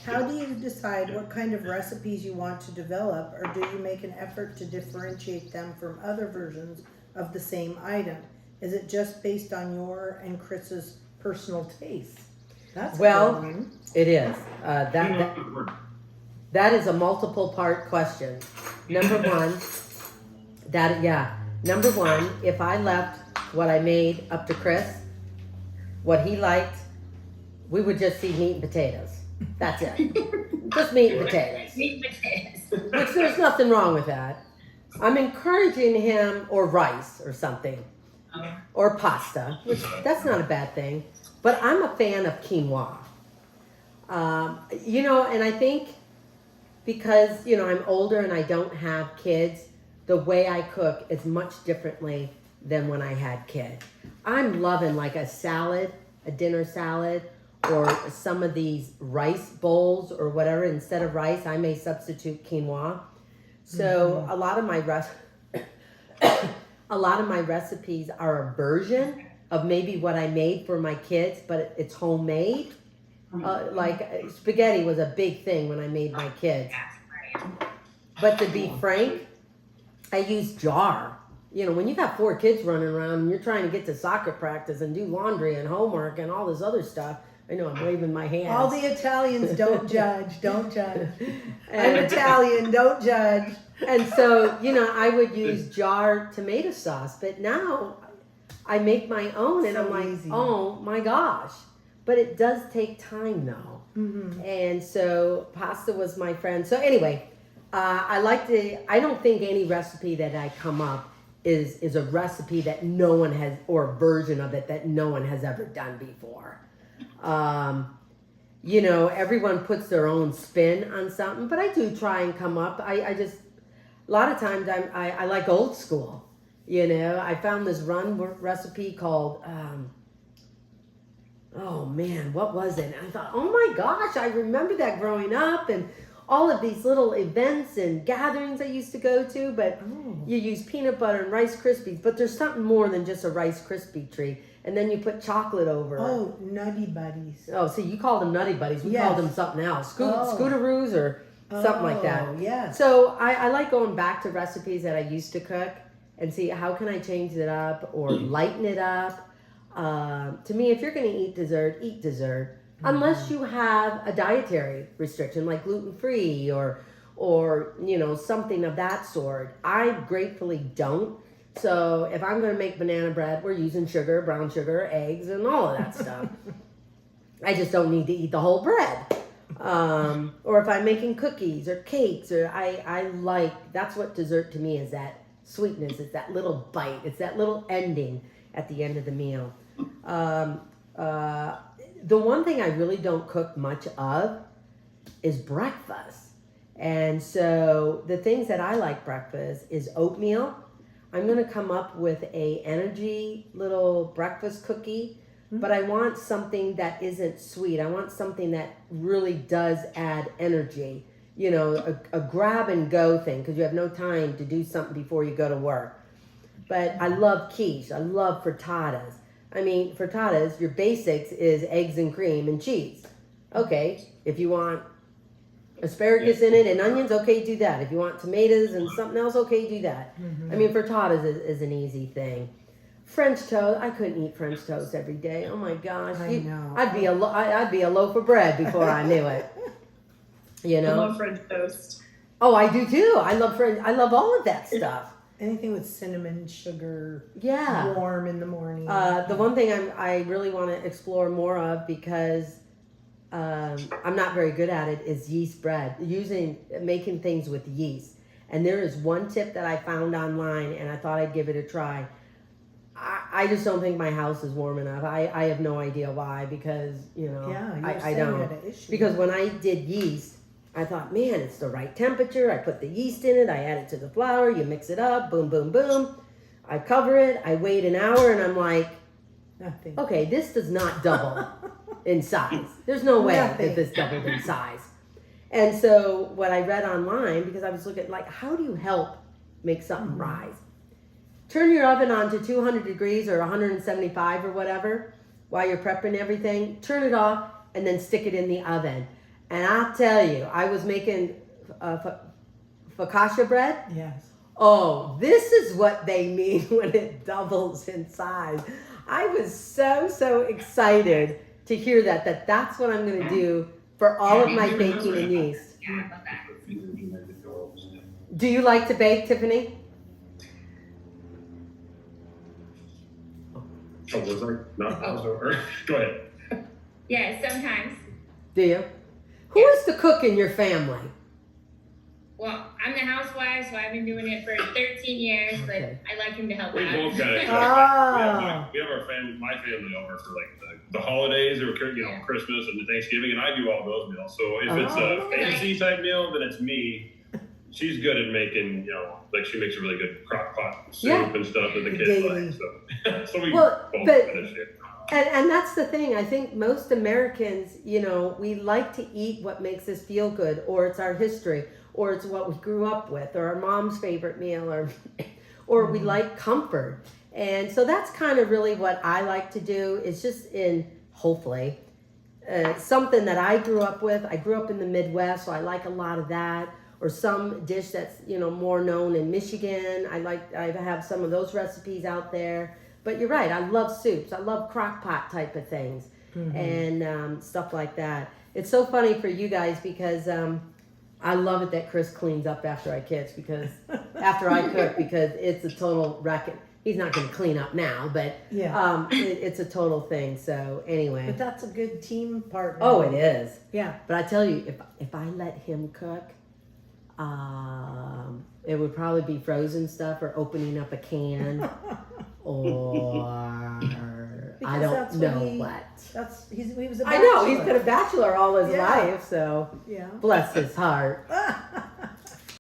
How do you decide what kind of recipes you want to develop, or do you make an effort to differentiate them from other versions of the same item? Is it just based on your and Chris's personal taste? That's a Well, good one. it is. That is a multiple part question. Number one, Number one, if I left what I made up to Chris, what he liked, we would just see meat and potatoes. That's it. Just meat and potatoes. Meat and potatoes. Which there's nothing wrong with that. I'm encouraging him, or rice or something, or pasta, which that's not a bad thing. But I'm a fan of quinoa. And I think because, I'm older and I don't have kids, the way I cook is much differently than when I had kids. I'm loving like a salad, a dinner salad, or some of these rice bowls or whatever. Instead of rice, I may substitute quinoa. So a lot of my recipes are a version of maybe what I made for my kids, but it's homemade. Like spaghetti was a big thing when I made my kids. But to be frank, I use jar. When you got 4 kids running around and you're trying to get to soccer practice and do laundry and homework and all this other stuff, I know I'm waving my hands. All the Italians don't judge, don't judge. I'm Italian, don't judge. And so, I would use jar tomato sauce, but now I make my own and I'm like, easy. Oh my gosh. But it does take time though. Mm-hmm. And so pasta was my friend. So anyway, I don't think any recipe that I come up is a recipe that no one has, or a version of it that no one has ever done before. Everyone puts their own spin on something, but I do try and come up. A lot of times I like old school. I found this recipe called, oh man, what was it? And I thought, oh my gosh, I remember that growing up and all of these little events and gatherings I used to go to, but you use peanut butter and Rice Krispies, but there's something more than just a Rice Krispie treat. And then you put chocolate over it. Oh, Nutty Buddies. Oh, see, you call them Nutty Buddies. We called them something else. Scootaroos or something like that. Yeah. So I like going back to recipes that I used to cook and see how can I change it up or lighten it up. To me, if you're going to eat dessert, eat dessert. Unless you have a dietary restriction like gluten-free or something of that sort. I gratefully don't. So if I'm going to make banana bread, we're using sugar, brown sugar, eggs, and all of that stuff. I just don't need to eat the whole bread. Or if I'm making cookies or cakes, or that's what dessert to me is, that sweetness. It's that little bite. It's that little ending at the end of the meal. The one thing I really don't cook much of is breakfast. And so the things that I like breakfast is oatmeal. I'm going to come up with a energy little breakfast cookie, but I want something that isn't sweet. I want something that really does add energy. A grab and go thing, because you have no time to do something before you go to work. But I love quiche. I love frittatas. I mean, frittatas, your basics is eggs and cream and cheese. Okay, if you want asparagus in it and onions, okay, do that. If you want tomatoes and something else, okay, do that. I mean, frittatas is an easy thing. French toast, I couldn't eat French toast every day. Oh my gosh. I know. I'd be a loaf of bread before I knew it. I love French toast. Oh, I do too. I love all of that stuff. Anything with cinnamon, sugar, Yeah. warm in the morning. The one thing I really want to explore more of, because I'm not very good at it, is yeast bread. Making things with yeast. And there is one tip that I found online, and I thought I'd give it a try. I just don't think my house is warm enough. I have no idea why, because I don't. Had an issue. Because when I did yeast, I thought, man, it's the right temperature. I put the yeast in it. I add it to the flour. You mix it up. Boom, boom, boom. I cover it. I wait an hour, and I'm like, Nothing. okay, this does not double in size. There's no way that Nothing. this doubled in size. And so what I read online, because I was looking like, how do you help make something rise? Turn your oven on to 200 degrees or 175 or whatever while you're prepping everything. Turn it off and then stick it in the oven. And I'll tell you, I was making focaccia bread. Yes. Oh, this is what they mean when it doubles in size. I was so excited to hear that's what I'm going to do for all of my baking and yeast. Yeah, I love that. Do you like to bake, Tiffany? Oh, was I not? Go ahead. Yeah, sometimes. Do you? Who is the cook in your family? Well, I'm the housewife, so I've been doing it for 13 years, Okay. but I like him to help We out. both got it. Ah. We have our family, my family over for like the holidays or Christmas and Thanksgiving, and I do all those meals. So if it's a fancy type meal, then it's me. She's good at making, like she makes a really good crock pot soup and stuff that the kids like. So we both finish it. And that's the thing. I think most Americans, we like to eat what makes us feel good, or it's our history, or it's what we grew up with, or our mom's favorite meal, or we like comfort. And so that's kind of really what I like to do, is just hopefully, something that I grew up with. I grew up in the Midwest, so I like a lot of that. Or some dish that's, more known in Michigan. I have some of those recipes out there. But you're right, I love soups. I love crock pot type of things and stuff like that. It's so funny for you guys because I love it that Chris cleans up after I cook because it's a total racket. He's not going to clean up now, but it's a total thing. So anyway. But that's a good team partner. Oh, it is. Yeah. But I tell you, if I let him cook, it would probably be frozen stuff or opening up a can or I don't know what. He was a bachelor. I know, he's been a bachelor all his life, so Yeah. bless his heart.